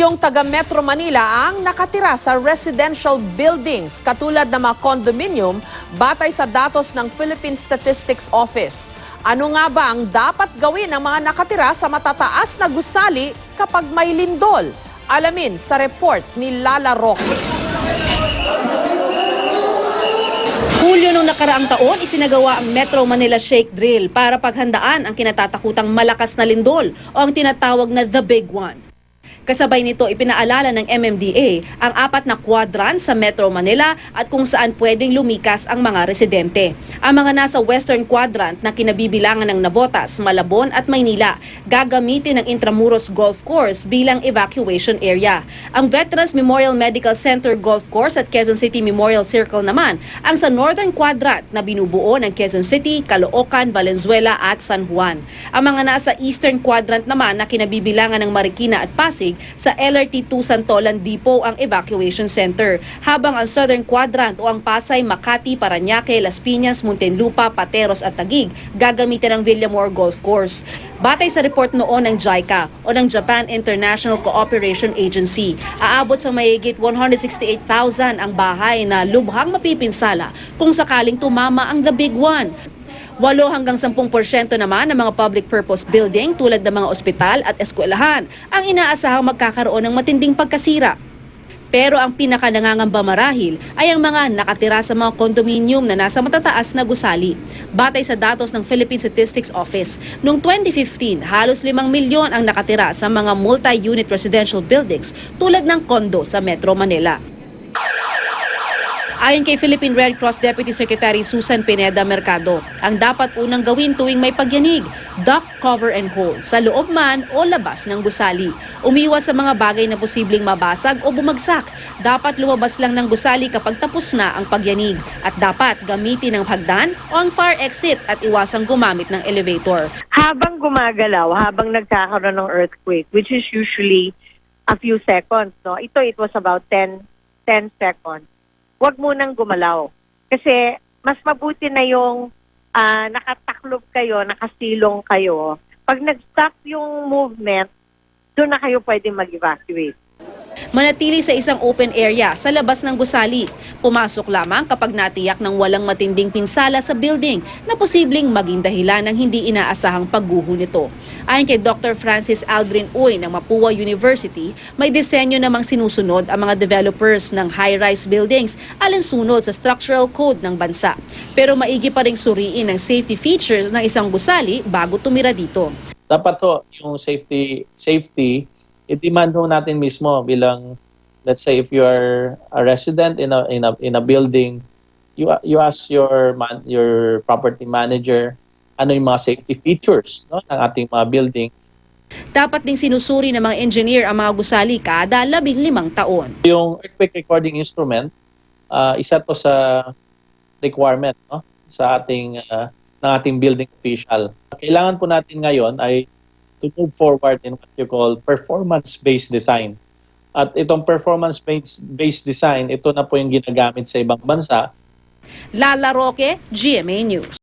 Milyong taga Metro Manila ang nakatira sa residential buildings katulad ng mga condominium batay sa datos ng Philippine Statistics Office. Ano nga ba ang dapat gawin ng mga nakatira sa matataas na gusali kapag may lindol? Alamin sa report ni Lala Roque. Hulyo nung nakaraang taon, isinagawa ang Metro Manila Shake Drill para paghandaan ang kinatatakutang malakas na lindol o ang tinatawag na The Big One. Kasabay nito, ipinaalala ng MMDA ang 4 na quadrant sa Metro Manila at kung saan pwedeng lumikas ang mga residente. Ang mga nasa Western Quadrant na kinabibilangan ng Navotas, Malabon at Maynila gagamitin ng Intramuros Golf Course bilang evacuation area. Ang Veterans Memorial Medical Center Golf Course at Quezon City Memorial Circle naman ang sa Northern Quadrant na binubuo ng Quezon City, Caloocan, Valenzuela at San Juan. Ang mga nasa Eastern Quadrant naman na kinabibilangan ng Marikina at Pasig sa LRT2 Santolan Depot ang evacuation center, habang ang Southern Quadrant o ang Pasay, Makati, Parañaque, Las Piñas, Muntinlupa, Pateros at Taguig gagamitin ang Villamor Golf Course. Batay sa report noon ng JICA o ng Japan International Cooperation Agency, aabot sa mahigit 168,000 ang bahay na lubhang mapipinsala kung sakaling tumama ang The Big One. 8 hanggang 10% naman ng mga public purpose building tulad ng mga ospital at eskwelahan ang inaasahang magkakaroon ng matinding pagkasira. Pero ang pinakanangangamba marahil ay ang mga nakatira sa mga condominium na nasa matataas na gusali. Batay sa datos ng Philippine Statistics Office, noong 2015, halos 5 milyon ang nakatira sa mga multi-unit residential buildings tulad ng condo sa Metro Manila. Ayon kay Philippine Red Cross Deputy Secretary Susan Pineda Mercado, ang dapat unang gawin tuwing may pagyanig, duck, cover and hold, sa loob man o labas ng gusali. Umiwas sa mga bagay na posibleng mabasag o bumagsak. Dapat lumabas lang ng gusali kapag tapos na ang pagyanig. At dapat gamitin ang hagdan o ang fire exit at iwasang gumamit ng elevator. Habang gumagalaw, habang nagkakaroon ng earthquake, which is usually a few seconds, no? It was about 10 seconds. Huwag munang gumalaw. Kasi mas mabuti na yung nakataklob kayo, nakasilong kayo. Pag nag-stop yung movement, doon na kayo pwede mag-evacuate. Manatili sa isang open area sa labas ng gusali. Pumasok lamang kapag natiyak ng walang matinding pinsala sa building na posibleng maging dahilan ng hindi inaasahang pagguho nito. Ayon kay Dr. Francis Aldrin Uy ng Mapua University, may disenyo namang sinusunod ang mga developers ng high-rise buildings alinsunod sa structural code ng bansa. Pero maigi pa ring suriin ang safety features ng isang gusali bago tumira dito. Dapat to yung safety i-demand ho natin mismo bilang, let's say, if you are a resident in a building, you ask your property manager ano yung mga safety features, no, ng ating mga building. Dapat ding sinusuri ng mga engineer ang mga gusali kada 15 taon. Yung earthquake recording instrument, isa to sa requirement, no, sa ating ng ating building official. Kailangan po natin ngayon ay to move forward in what you call performance-based design. At itong performance-based design, ito na po yung ginagamit sa ibang bansa. Lala Roque, GMA News.